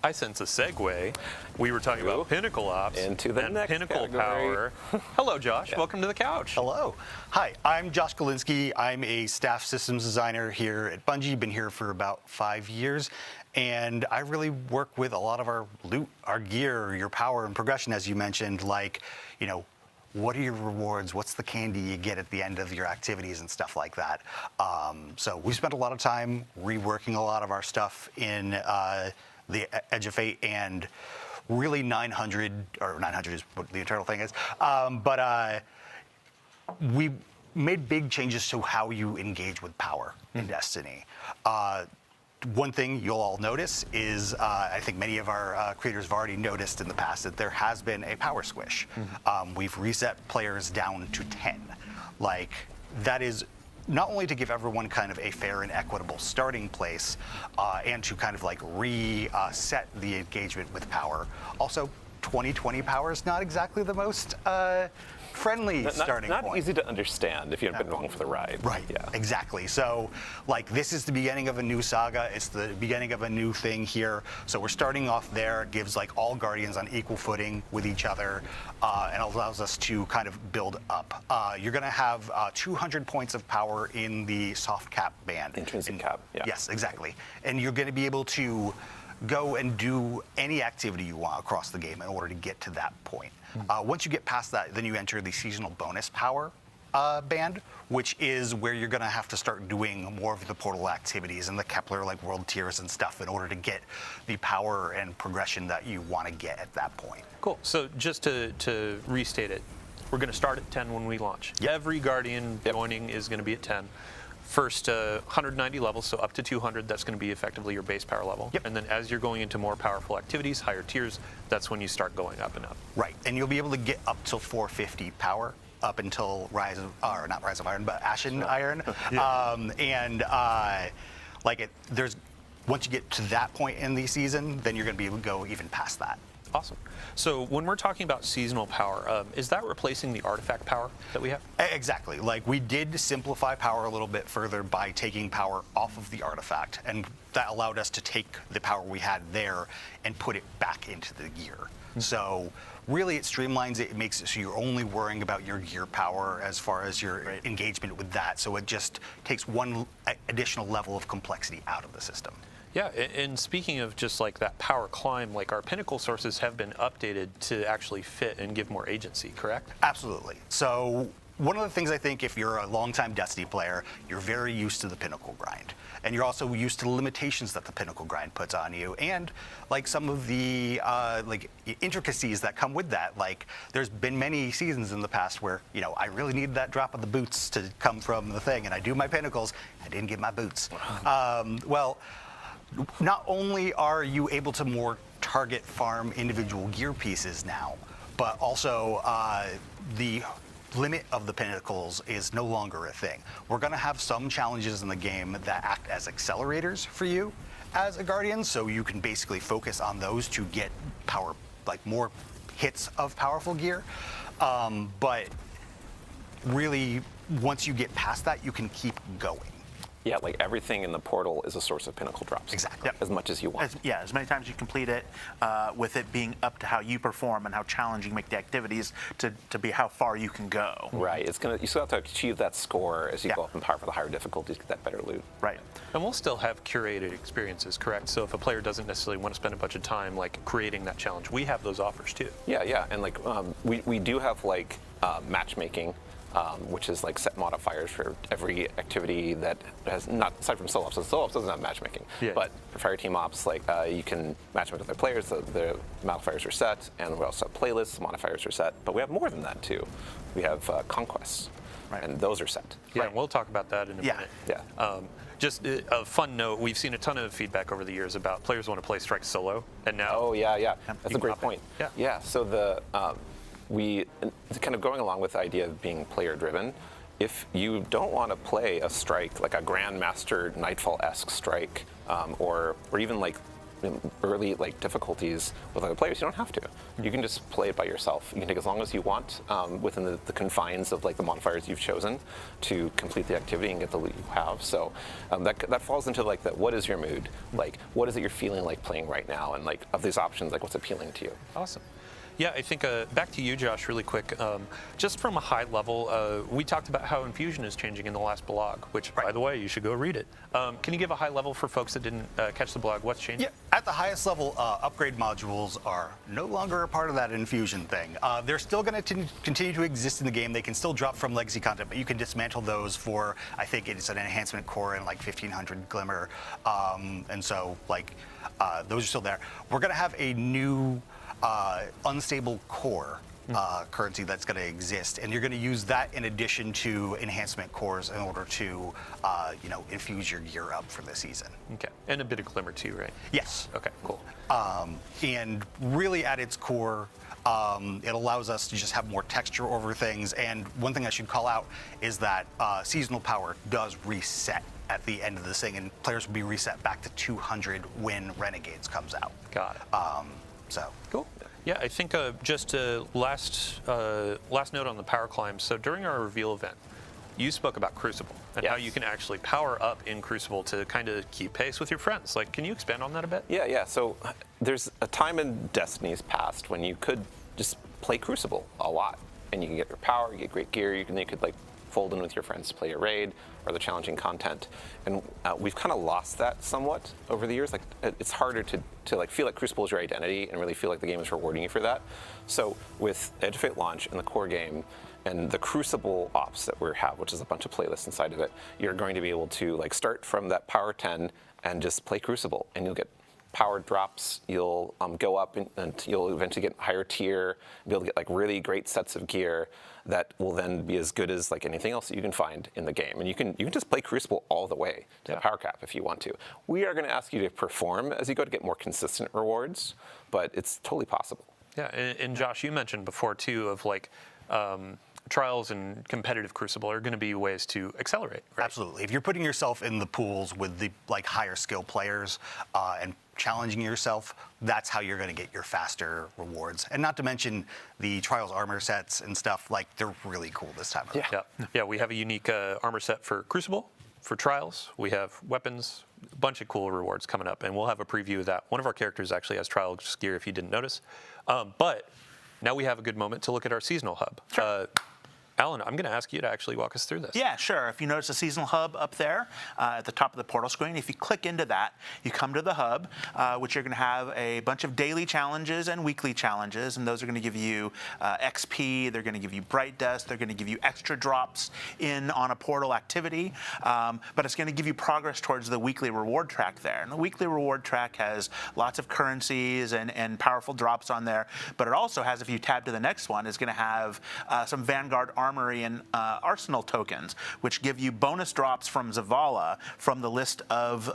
I sense a segue. We were talking about Pinnacle Ops into the and next Pinnacle category. Power. Hello, Josh. Yeah. Welcome to the couch. Hello. Hi, I'm Josh Galinsky. I'm a staff systems designer here at Bungie. Been here for about 5 years. And I really work with a lot of our loot, our gear, your power and progression, as you mentioned, like, you know, what are your rewards? What's the candy you get at the end of your activities and stuff like that? So we spent a lot of time reworking a lot of our stuff in the Edge of Fate, and really 900 is what the internal thing is. But we made big changes to how you engage with power in Destiny. One thing you'll all notice is, I think many of our creators have already noticed in the past, that there has been a power squish. We've reset players down to 10. Like, that is not only to give everyone kind of a fair and equitable starting place, and to kind of like reset the engagement with power. Also, 2020 power is not exactly the most friendly starting point. Not easy to understand if you haven't been along for the ride. Right, Yeah. exactly. So, like, this is the beginning of a new saga. It's the beginning of a new thing here. So we're starting off there. It gives, like, all Guardians on equal footing with each other, and allows us to kind of build up. You're going to have 200 points of power in the soft cap band. Intrinsic cap, yeah. Yes, exactly. And you're going to be able to go and do any activity you want across the game in order to get to that point. Once you get past that, then you enter the seasonal bonus power band, which is where you're going to have to start doing more of the portal activities and the Kepler, like world tiers and stuff, in order to get the power and progression that you want to get at that point. Cool. So just to restate it, we're going to start at 10 when we launch. Yep. Every Guardian joining is going to be at 10. First 190 levels, so up to 200, that's going to be effectively your base power level. Yep. And then as you're going into more powerful activities, higher tiers, that's when you start going up and up. Right, and you'll be able to get up till 450 power up until not Rise of Iron, but Ashen Iron. Once you get to that point in the season, then you're going to be able to go even past that. Awesome. So when we're talking about seasonal power, is that replacing the artifact power that we have? Exactly. Like, we did simplify power a little bit further by taking power off of the artifact, and that allowed us to take the power we had there and put it back into the gear. So really it streamlines it. It makes it so you're only worrying about your gear power as far as your engagement with that. So it just takes one additional level of complexity out of the system. Yeah, and speaking of just like that power climb, like our pinnacle sources have been updated to actually fit and give more agency, correct? Absolutely. So one of the things I think, if you're a longtime Destiny player, you're very used to the pinnacle grind. And you're also used to the limitations that the pinnacle grind puts on you, and like some of the intricacies that come with that. Like, there's been many seasons in the past where, you know, I really needed that drop of the boots to come from the thing, and I do my pinnacles, I didn't get my boots. Well, not only are you able to more target farm individual gear pieces now, but also the limit of the pinnacles is no longer a thing. We're going to have some challenges in the game that act as accelerators for you as a Guardian, so you can basically focus on those to get power, like more hits of powerful gear. But really, once you get past that, you can keep going. Yeah, like everything in the portal is a source of pinnacle drops. Exactly. As much as you want. As many times you complete it, with it being up to how you perform and how challenging you make the activities to be how far you can go. Right. You still have to achieve that score as you go up in power for the higher difficulties to get that better loot. Right. And we'll still have curated experiences, correct? So if a player doesn't necessarily want to spend a bunch of time like creating that challenge, we have those offers too. Yeah, and like we do have like matchmaking. Which is like set modifiers for every activity that has, not aside from solo ops. So solo ops doesn't have matchmaking, but for fire team ops, like you can match with other players. The modifiers are set, and we also have playlists. Modifiers are set, but we have more than that too. We have conquests. and those are set. Yeah, and we'll talk about that in a Yeah. minute. Yeah. Just a fun note, we've seen a ton of feedback over the years about players want to play Strike solo, and now Oh yeah. That's a great hop in. point. Yeah. So we kind of going along with the idea of being player driven. If you don't want to play a strike like a Grandmaster Nightfall-esque strike, or even like early like difficulties with other players, you don't have to. You can just play it by yourself. You can take as long as you want within the confines of like the modifiers you've chosen to complete the activity and get the loot you have. So that falls into like what is your mood? Like what is it you're feeling like playing right now? And like of these options, like what's appealing to you? Awesome. Yeah, I think back to you, Josh, really quick. Just from a high level, we talked about how Infusion is changing in the last blog, which, by the way, you should go read it. Can you give a high level for folks that didn't catch the blog? What's changing? Yeah, at the highest level, upgrade modules are no longer a part of that Infusion thing. They're still going to continue to exist in the game. They can still drop from legacy content, but you can dismantle those for, I think it's an enhancement core and like 1500 Glimmer. And so, like, those are still there. We're going to have a new unstable core currency that's going to exist, and you're going to use that in addition to enhancement cores in order to, infuse your gear up for the season. Okay, and a bit of Glimmer too, right? Yes. Okay, cool. And really at its core, it allows us to just have more texture over things. And one thing I should call out is that seasonal power does reset at the end of this thing, and players will be reset back to 200 when Renegades comes out. Got it. So Cool. Yeah, I think just last note on the power climb. So during our reveal event, you spoke about Crucible and how Yes. you can actually power up in Crucible to kind of keep pace with your friends. Like, can you expand on that a bit? Yeah. So there's a time in Destiny's past when you could just play Crucible a lot, and you can get your power, you get great gear, you could like fold in with your friends to play a raid or the challenging content, and we've kind of lost that somewhat over the years. Like it's harder to like feel like Crucible is your identity and really feel like the game is rewarding you for that. So with Edge of Fate launch and the core game and the Crucible ops that we have, which is a bunch of playlists inside of it, you're going to be able to like start from that power 10 and just play Crucible, and you'll get power drops, you'll go up and you'll eventually get higher tier, be able to get like really great sets of gear that will then be as good as like anything else that you can find in the game. And you can just play Crucible all the way to the power cap if you want to. We are going to ask you to perform as you go to get more consistent rewards, but it's totally possible. Yeah, and Josh, you mentioned before too of like trials and competitive Crucible are going to be ways to accelerate, right? Absolutely. If you're putting yourself in the pools with the like higher skill players and challenging yourself, that's how you're going to get your faster rewards. And not to mention the Trials armor sets and stuff, like they're really cool this time around. Yeah, we have a unique armor set for Crucible, for Trials. We have weapons, a bunch of cool rewards coming up, and we'll have a preview of that. One of our characters actually has Trials gear if you didn't notice. But now we have a good moment to look at our seasonal hub. Sure. Alan, I'm going to ask you to actually walk us through this. Yeah, sure. If you notice the seasonal hub up there at the top of the portal screen, if you click into that, you come to the hub, which you're going to have a bunch of daily challenges and weekly challenges, and those are going to give you XP, they're going to give you Bright Dust, they're going to give you extra drops on a portal activity, but it's going to give you progress towards the weekly reward track there. And the weekly reward track has lots of currencies and powerful drops on there, but it also has, if you tab to the next one, is going to have some Vanguard Armory and Arsenal tokens, which give you bonus drops from Zavala from the list of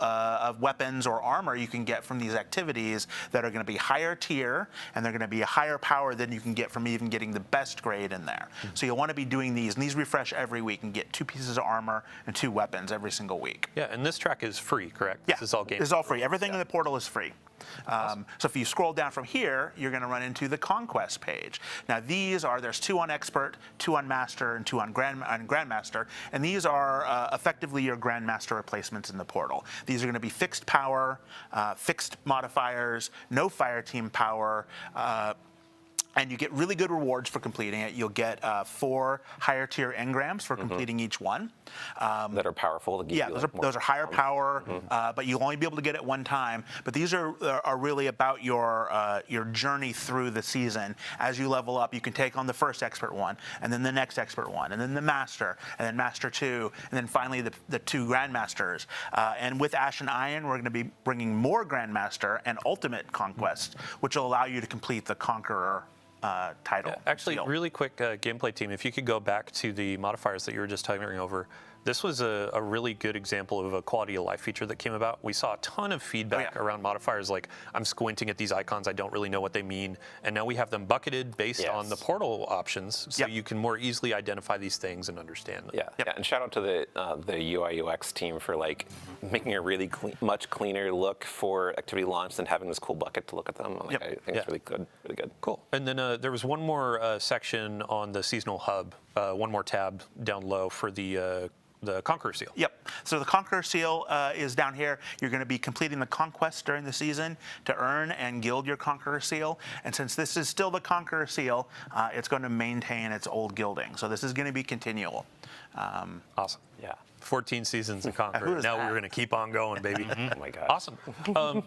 weapons or armor you can get from these activities that are going to be higher tier, and they're going to be a higher power than you can get from even getting the best grade in there. So you'll want to be doing these, and these refresh every week, and get 2 pieces of armor and 2 weapons every single week. Yeah, and this track is free, correct? Yeah, This is all game. This is all free. Everything in the portal is free. So if you scroll down from here, you're going to run into the Conquest page. Now there's 2 on Expert, 2 on Master, and 2 on Grandmaster, and these are effectively your Grandmaster replacements in the portal. These are going to be fixed power, fixed modifiers, no fire team power, and you get really good rewards for completing it. You'll get 4 higher tier engrams for completing each one. That are powerful. To give you like more those are higher power, but you'll only be able to get it one time. But these are really about your journey through the season. As you level up, you can take on the first expert one, and then the next expert one, and then the master, and then master 2, and then finally the 2 grandmasters. And with Ash and Iron, we're going to be bringing more grandmaster and ultimate conquest, which will allow you to complete the Conqueror title. Actually, seal. really quick gameplay team, if you could go back to the modifiers that you were just talking over, this was a really good example of a quality of life feature that came about. We saw a ton of feedback around modifiers like, I'm squinting at these icons, I don't really know what they mean. And now we have them bucketed based on the portal options, so you can more easily identify these things and understand them. Yeah, and shout out to the UI UX team for like making a really much cleaner look for activity launch than having this cool bucket to look at them. I think it's really good, really good. Cool. And then there was one more section on the seasonal hub, one more tab down low for the Conqueror Seal. Yep. So the Conqueror Seal is down here. You're going to be completing the conquest during the season to earn and gild your Conqueror Seal. And since this is still the Conqueror Seal, it's going to maintain its old gilding. So this is going to be continual. Awesome. Yeah. 14 seasons of Conqueror. Now we're going to keep on going, baby. Oh my God. Awesome.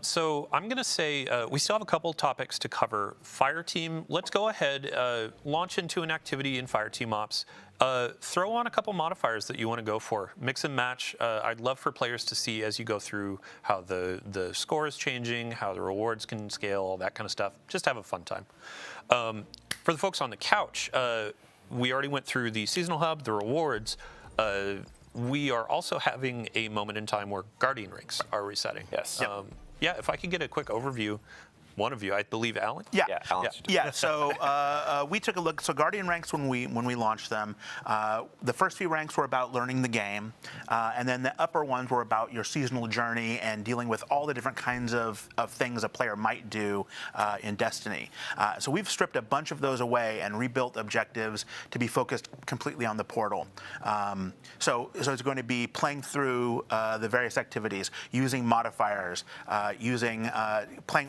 So I'm going to say we still have a couple topics to cover. Fire Team, let's go ahead, launch into an activity in Fire Team Ops. Throw on a couple modifiers that you want to go for. Mix and match. I'd love for players to see as you go through how the score is changing, how the rewards can scale, all that kind of stuff. Just have a fun time. For the folks on the couch, we already went through the seasonal hub, the rewards. We are also having a moment in time where Guardian ranks are resetting. Yes. Yep. If I could get a quick overview. One of you, I believe, Alan. Yeah. Alan. Yeah. So we took a look. So Guardian ranks, when we launched them, the first few ranks were about learning the game, and then the upper ones were about your seasonal journey and dealing with all the different kinds of things a player might do in Destiny. So we've stripped a bunch of those away and rebuilt objectives to be focused completely on the portal. So it's going to be playing through the various activities, using modifiers, playing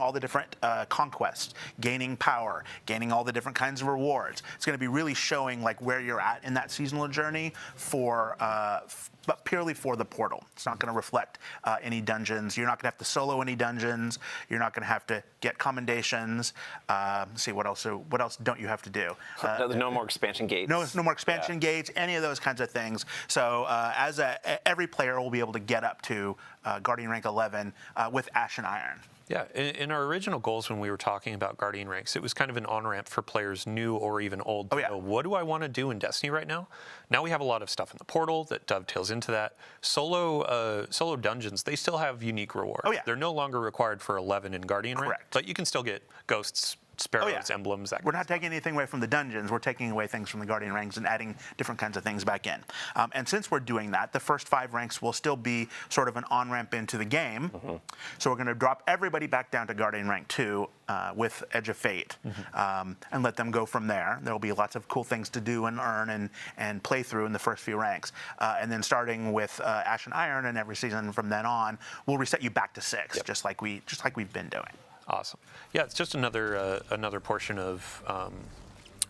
all the different conquests, gaining power, gaining all the different kinds of rewards. It's going to be really showing like where you're at in that seasonal journey but purely for the portal. It's not going to reflect any dungeons. You're not going to have to solo any dungeons. You're not going to have to get commendations. Let's see, what else don't you have to do? No more expansion gates. No more expansion gates, any of those kinds of things. So every player will be able to get up to Guardian rank 11 with Ash and Iron. Yeah, in our original goals when we were talking about Guardian ranks, it was kind of an on-ramp for players new or even old to know, what do I want to do in Destiny right now? Now we have a lot of stuff in the portal that dovetails into that. Solo dungeons, they still have unique rewards. They're no longer required for 11 in Guardian rank, but you can still get ghosts, sparrows, emblems, that We're not taking anything away from the dungeons. We're taking away things from the Guardian ranks and adding different kinds of things back in. And since we're doing that, the first 5 ranks will still be sort of an on-ramp into the game. So we're going to drop everybody back down to Guardian rank 2 with Edge of Fate and let them go from there. There will be lots of cool things to do and earn and play through in the first few ranks. And then starting with Ash and Iron and every season from then on, we'll reset you back to 6, just like we've been doing. Awesome. Yeah, it's just another portion of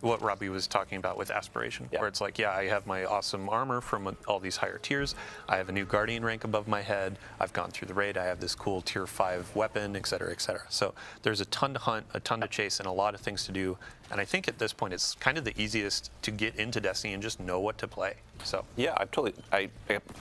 what Robbie was talking about with aspiration, where it's like, I have my awesome armor from all these higher tiers. I have a new Guardian rank above my head. I've gone through the raid. I have this cool tier 5 weapon, et cetera, et cetera. So there's a ton to hunt, a ton to chase, and a lot of things to do. And I think at this point, it's kind of the easiest to get into Destiny and just know what to play. So yeah, I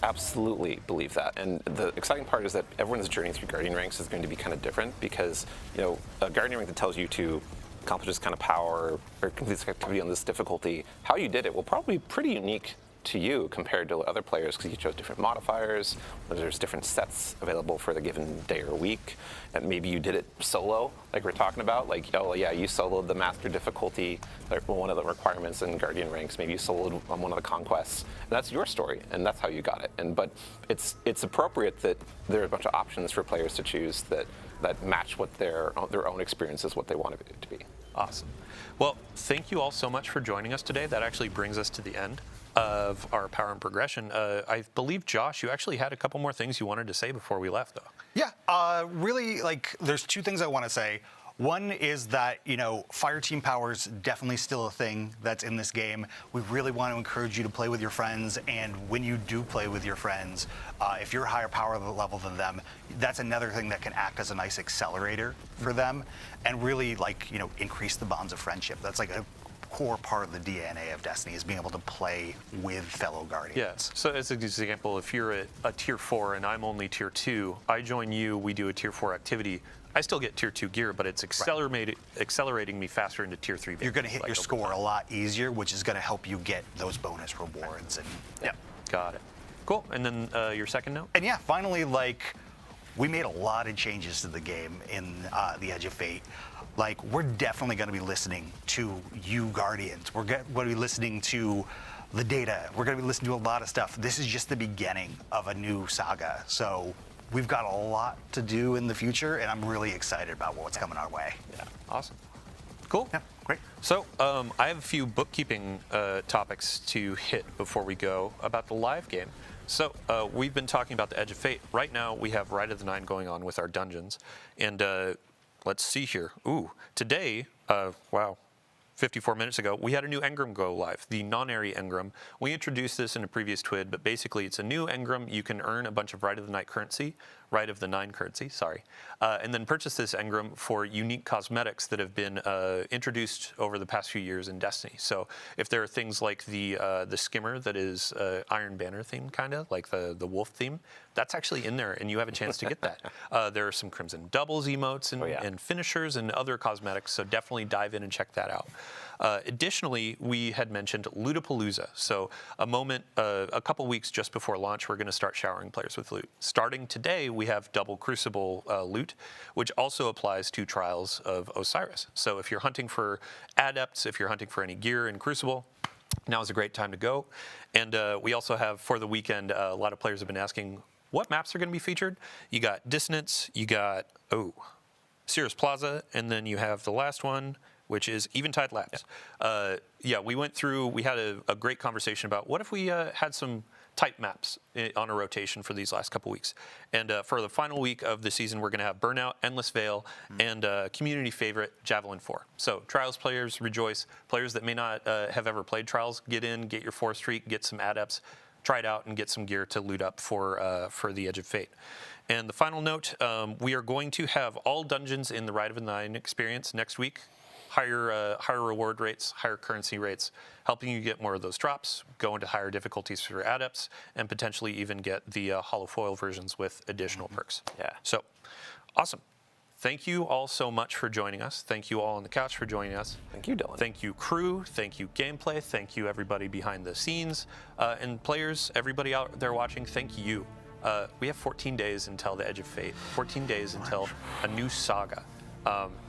absolutely believe that. And the exciting part is that everyone's journey through Guardian ranks is going to be kind of different because, a Guardian rank that tells you to accomplish this kind of power or complete this activity on this difficulty, how you did it will probably be pretty unique to you compared to other players because you chose different modifiers, there's different sets available for the given day or week, and maybe you did it solo, like we're talking about, like, you soloed the master difficulty, like one of the requirements in Guardian ranks, maybe you soloed on one of the conquests, and that's your story, and that's how you got it. But it's appropriate that there are a bunch of options for players to choose that match what their own experiences, what they want it to be. Awesome. Well, thank you all so much for joining us today. That actually brings us to the end of our Power and Progression. I believe, Josh, you actually had a couple more things you wanted to say before we left, though. Yeah, really, there's 2 things I want to say. One is that, fire team power is definitely still a thing that's in this game. We really want to encourage you to play with your friends, and when you do play with your friends, if you're a higher power level than them, that's another thing that can act as a nice accelerator for them and really, increase the bonds of friendship. That's like a core part of the DNA of Destiny is being able to play with fellow Guardians. Yeah. So as an example, if you're at a tier 4 and I'm only tier 2, I join you, we do a tier 4 activity. I still get tier 2 gear, but it's accelerating me faster into tier 3. You're going to hit your score a lot easier, which is going to help you get those bonus rewards. And yeah. Got it. Cool. And then your second note? And yeah, finally, like, we made a lot of changes to the game in the Edge of Fate. Like, we're definitely going to be listening to you Guardians. We're going to be listening to the data. We're going to be listening to a lot of stuff. This is just the beginning of a new saga. So we've got a lot to do in the future, and I'm really excited about what's coming our way. Yeah. Awesome. Cool. Yeah, great. So I have a few bookkeeping topics to hit before we go about the live game. So we've been talking about the Edge of Fate. Right now we have Rite of the Nine going on with our dungeons. And let's see here. Ooh, today, wow, 54 minutes ago, we had a new engram go live, the non-airy engram. We introduced this in a previous TWID, but basically it's a new engram. You can earn a bunch of Rite of the Nine currency, sorry, and then purchase this engram for unique cosmetics that have been introduced over the past few years in Destiny. So if there are things like the skimmer that is Iron Banner theme, kind of like the wolf theme, that's actually in there, and you have a chance to get that. There are some Crimson Doubles emotes and finishers and other cosmetics, so definitely dive in and check that out. Additionally, we had mentioned Lootapalooza. So a couple weeks just before launch, we're going to start showering players with loot. Starting today, we have double Crucible loot, which also applies to Trials of Osiris. So if you're hunting for adepts, if you're hunting for any gear in Crucible, now is a great time to go. And we also have, for the weekend, a lot of players have been asking, what maps are going to be featured? You got Dissonance, you got, Cirrus Plaza, and then you have the last one, which is Eventide Labs. Yeah, we went through, we had a great conversation about what if we had some type maps on a rotation for these last couple weeks. And for the final week of the season, we're going to have Burnout, Endless Veil, and community favorite, Javelin 4. So Trials players, rejoice. Players that may not have ever played Trials, get in, get your 4 streak, get some adepts, try it out, and get some gear to loot up for the Edge of Fate. And the final note, we are going to have all dungeons in the Rite of the Nine experience next week. Higher reward rates, higher currency rates, helping you get more of those drops, go into higher difficulties for your adepts, and potentially even get the hollow foil versions with additional perks. Yeah. So, awesome. Thank you all so much for joining us. Thank you all on the couch for joining us. Thank you, Dylan. Thank you, crew. Thank you, gameplay. Thank you, everybody behind the scenes. And players, everybody out there watching, thank you. We have 14 days until the Edge of Fate, 14 days until a new saga.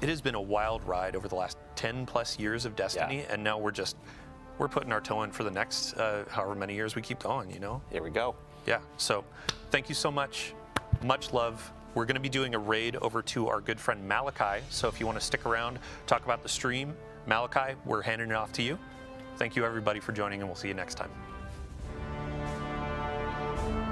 It has been a wild ride over the last 10 plus years of Destiny, and now we're putting our toe in for the next however many years we keep going, you know? Here we go. Yeah, so thank you so much. Much love. We're going to be doing a raid over to our good friend Malachi, so if you want to stick around, talk about the stream, Malachi, we're handing it off to you. Thank you everybody for joining, and we'll see you next time.